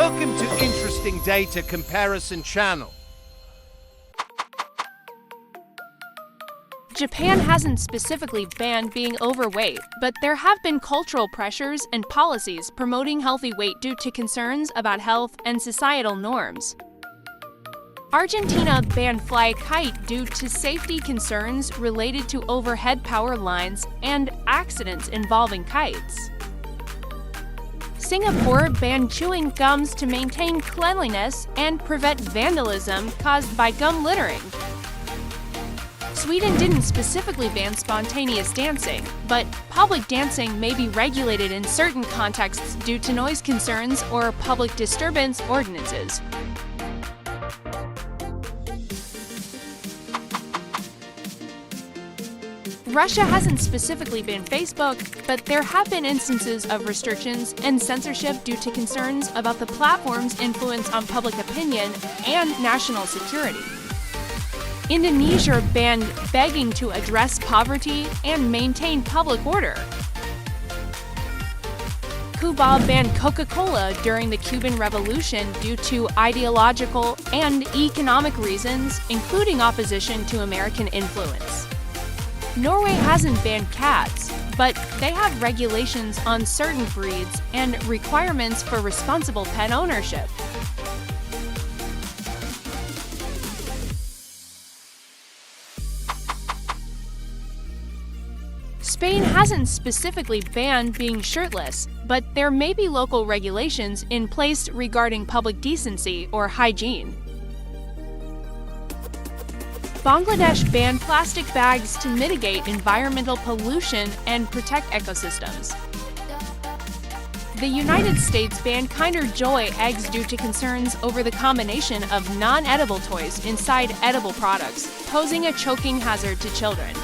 Welcome to Interesting Data Comparison Channel. Japan hasn't specifically banned being overweight, but there have been cultural pressures and policies promoting healthy weight due to concerns about health and societal norms. Argentina banned fly kite due to safety concerns related to overhead power lines and accidents involving kites. Singapore banned chewing gums to maintain cleanliness and prevent vandalism caused by gum littering. Sweden didn't specifically ban spontaneous dancing, but public dancing may be regulated in certain contexts due to noise concerns or public disturbance ordinances. Russia hasn't specifically banned Facebook, but there have been instances of restrictions and censorship due to concerns about the platform's influence on public opinion and national security. Indonesia banned begging to address poverty and maintain public order. Cuba banned Coca-Cola during the Cuban Revolution due to ideological and economic reasons, including opposition to American influence. Norway hasn't banned cats, but they have regulations on certain breeds and requirements for responsible pet ownership. Spain hasn't specifically banned being shirtless, but there may be local regulations in place regarding public decency or hygiene. Bangladesh banned plastic bags to mitigate environmental pollution and protect ecosystems. The United States banned Kinder Joy eggs due to concerns over the combination of non-edible toys inside edible products, posing a choking hazard to children.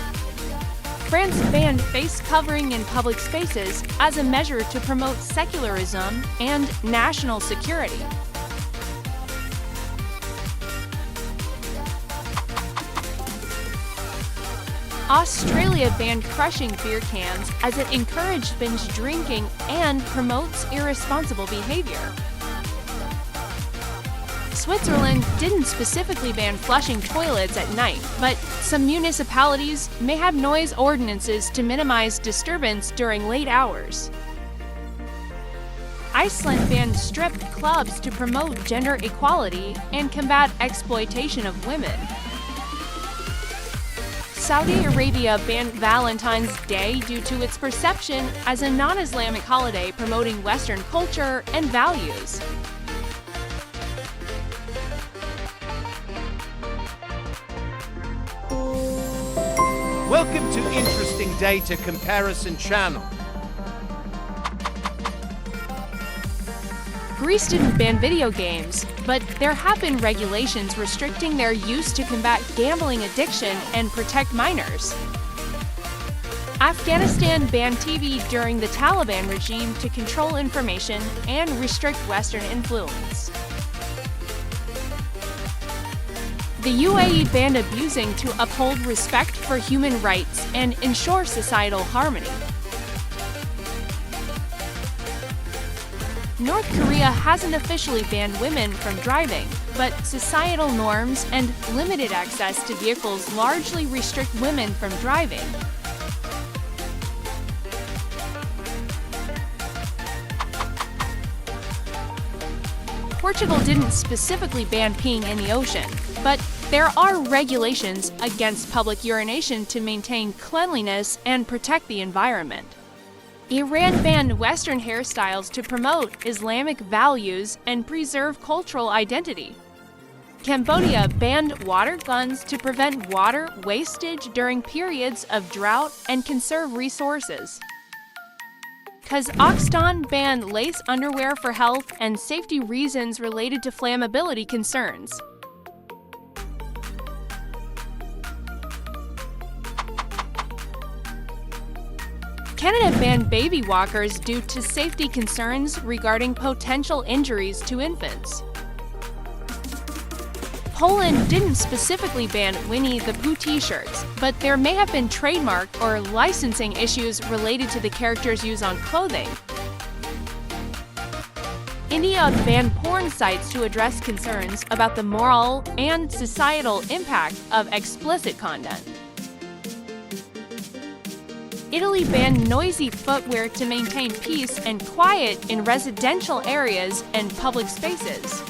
France banned face covering in public spaces as a measure to promote secularism and national security. Australia banned crushing beer cans as it encouraged binge drinking and promotes irresponsible behavior. Switzerland didn't specifically ban flushing toilets at night, but some municipalities may have noise ordinances to minimize disturbance during late hours. Iceland banned strip clubs to promote gender equality and combat exploitation of women. Saudi Arabia banned Valentine's Day due to its perception as a non-Islamic holiday promoting Western culture and values. Welcome to Interesting Data Comparison Channel. Greece didn't ban video games, but there have been regulations restricting their use to combat gambling addiction and protect minors. Afghanistan banned TV during the Taliban regime to control information and restrict Western influence. The UAE banned abusing to uphold respect for human rights and ensure societal harmony. North Korea hasn't officially banned women from driving, but societal norms and limited access to vehicles largely restrict women from driving. Portugal didn't specifically ban peeing in the ocean, but there are regulations against public urination to maintain cleanliness and protect the environment. Iran banned Western hairstyles to promote Islamic values and preserve cultural identity. Cambodia banned water guns to prevent water wastage during periods of drought and conserve resources. Kazakhstan banned lace underwear for health and safety reasons related to flammability concerns. Canada banned baby walkers due to safety concerns regarding potential injuries to infants. Poland didn't specifically ban Winnie the Pooh t-shirts, but there may have been trademark or licensing issues related to the characters used on clothing. India banned porn sites to address concerns about the moral and societal impact of explicit content. Italy banned noisy footwear to maintain peace and quiet in residential areas and public spaces.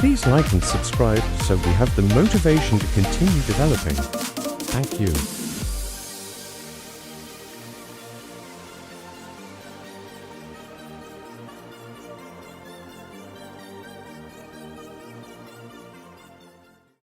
Please like and subscribe so we have the motivation to continue developing. Thank you.